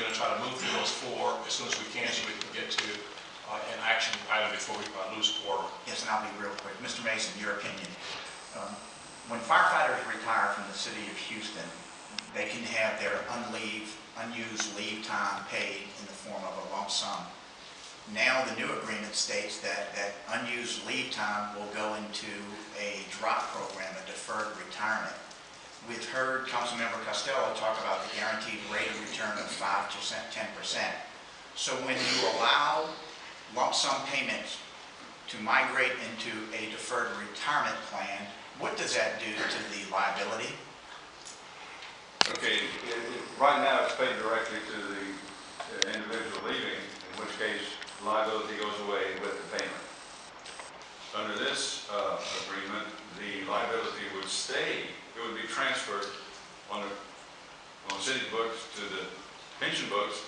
going to try to move through those four as soon as we can so we can get to an action item before we lose quorum. Yes, and I'll be real quick. Mr. Mason, your opinion. When firefighters retire from the city of Houston, they can have their unused leave time paid in the form of a lump sum. Now the new agreement states that unused leave time will go into a drop program, a deferred retirement. We've heard Councilmember Costello talk about the guaranteed rate of return of 5%, 10%. So when you allow lump sum payments to migrate into a deferred retirement plan, what does that do to the liability? Okay, right now it's paid directly to the individual leaving, in which case liability goes away with the payment. Under this agreement, the liability would stay. It would be transferred on the city books to the pension books,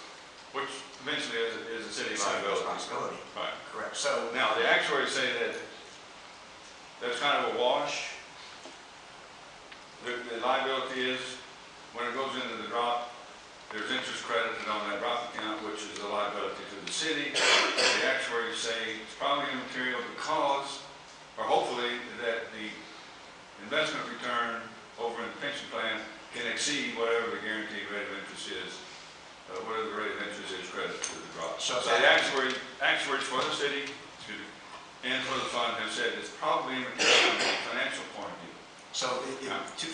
which eventually is a city liability. Right. Correct. So now the actuaries say that that's kind of a wash. The liability is when it goes into the drop, there's interest credited on that drop account, which is a liability to the city. The actuaries say it's probably immaterial because, or hopefully, that the investment return over in the pension plan can exceed whatever the guaranteed rate of interest is, whatever the rate of interest is credited to the drop. So the actuaries for the city, and for the fund have said it's probably immaterial from a financial point of view. So in 2015,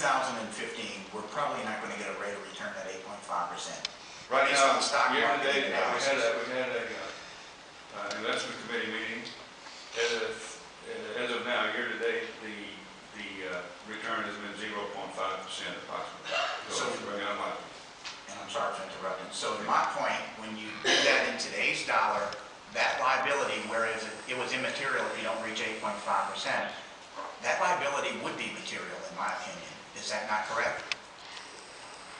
we're probably not going to get a rate of return at 8.5%. Right now, the stock market we had a investment committee meeting. As of now, year to date, the return has been 0.5% approximately. So, and I'm sorry for interrupting. So to my point, when you do that in today's dollar, that liability, whereas it was immaterial if you don't reach 8.5%, that liability would be material, in my opinion. Is that not correct?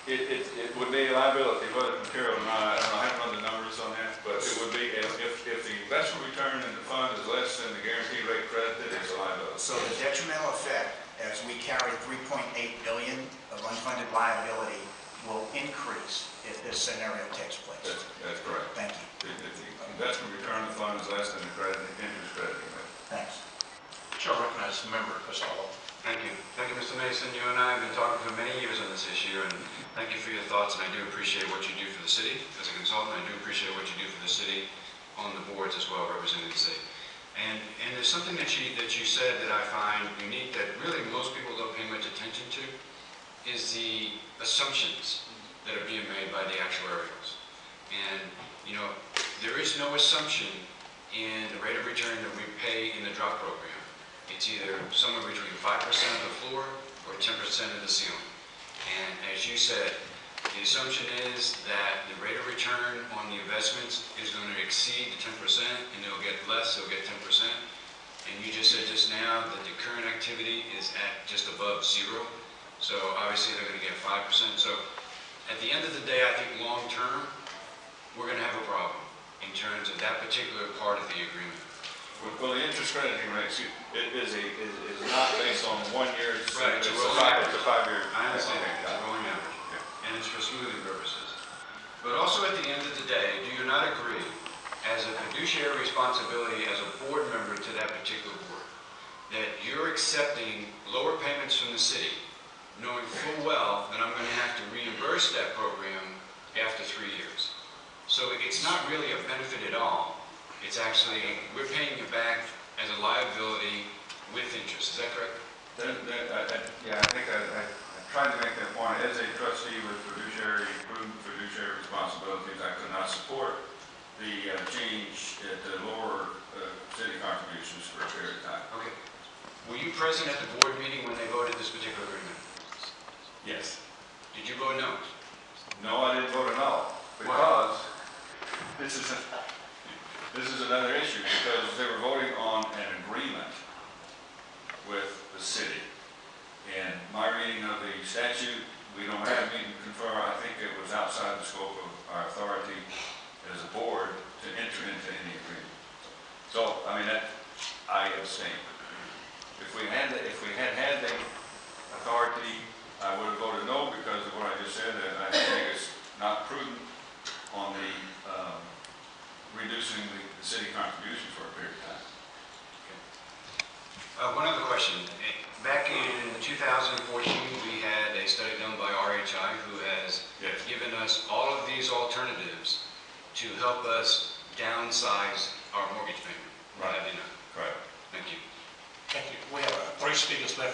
It would be a liability, whether it's material or not. I don't know, I haven't run the numbers on that, but it would be, if the investment return in the fund is less than the guaranteed rate credited, it's a liability. So the detrimental effect, as we carry $3.8 billion of unfunded liability, will increase if this scenario takes place. That's correct. Thank you. If the investment return in the fund is less than the interest credited. Thanks. Chair recognizes Member Costello. Thank you. Thank you, Mr. Mason. You and I have been talking for many years on this issue, and thank you for your thoughts, and I do appreciate what you do for the city as a consultant. I do appreciate what you do for the city on the boards as well, representing the city. And there's something that you said that I find unique that really most people don't pay much attention to, is the assumptions that are being made by the actuarials. And, you know, there is no assumption in the rate of return that we pay in the drop program. It's either somewhere between 5% of the floor or 10% of the ceiling. And as you said, the assumption is that the rate of return on the investments is going to exceed the 10%, and it'll get less, it'll get 10%. And you just said just now that the current activity is at just above zero. So obviously they're going to get 5%. So at the end of the day, I think long term, we're going to have a problem in terms of that particular part of the agreement. Well, the interest crediting rate is not based on 1 year. Right, it's a 5-year. I understand that. It's a rolling average. Yeah. And it's for smoothing purposes. But also at the end of the day, do you not agree, as a fiduciary responsibility as a board member to that particular board, that you're accepting lower payments from the city, knowing full well that I'm going to have to reimburse that program after 3 years? So it's not really a benefit at all. It's actually, we're paying you back as a liability with interest. Is that correct? Yeah, I think I tried to make that point. As a trustee with prudent fiduciary responsibilities, I could not support the change at the lower city contributions for a period of time. Okay. Were you present at the board meeting when they voted this particular agreement? Yes. Did you vote no? No, I didn't vote no, because this is another issue, because they were voting on an agreement with the city. And my reading of the statute, we don't have meet and confer. I think it was outside the scope of our authority as a board to enter into any agreement. So, I mean, I abstain. If we had the authority, I would have voted no because of what I just said. I think it's not prudent on the reducing the city contribution for a period of time. One other question. Back in 2014, we had a study done by RHI who has Yes. given us all of these alternatives to help us downsize our mortgage payment. Right. You know. Right. Thank you. Thank you. We have 3 speakers left.